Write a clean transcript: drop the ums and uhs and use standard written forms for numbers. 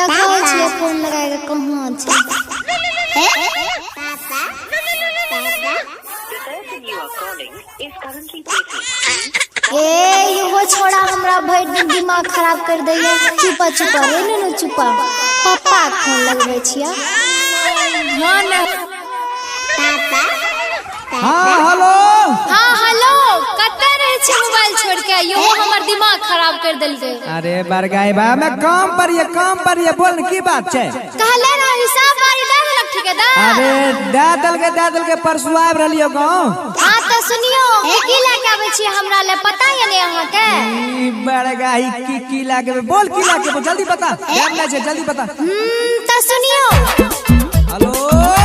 देखो छिए फोन लगा के कहां छै ए यो छोड़ा हमरा भर दिन दिमाग खराब कर दैया। चुपा चुपा रे नु चुपा पापा फोन लगबै छिया। हां ना हां हेलो हां हेलो कतै रहे छी मोबाइल छोड़ के यो हमर दिमाग खराब कर देलकै। अरे बरगाई बा मैं काम पर ये बोल की बात छै। कहले ना हिसाब बारी दे देलक ठेकेदार। अरे दे दल के परसू आब रहलियो गांव। हां त सुनियो की लेके आबै छी हमरा ले पता है ने अहाँ के। ई बरगाई की लागे बोल की लागे जल्दी बता। टाइम नै छै जल्दी बता। त सुनियो हेलो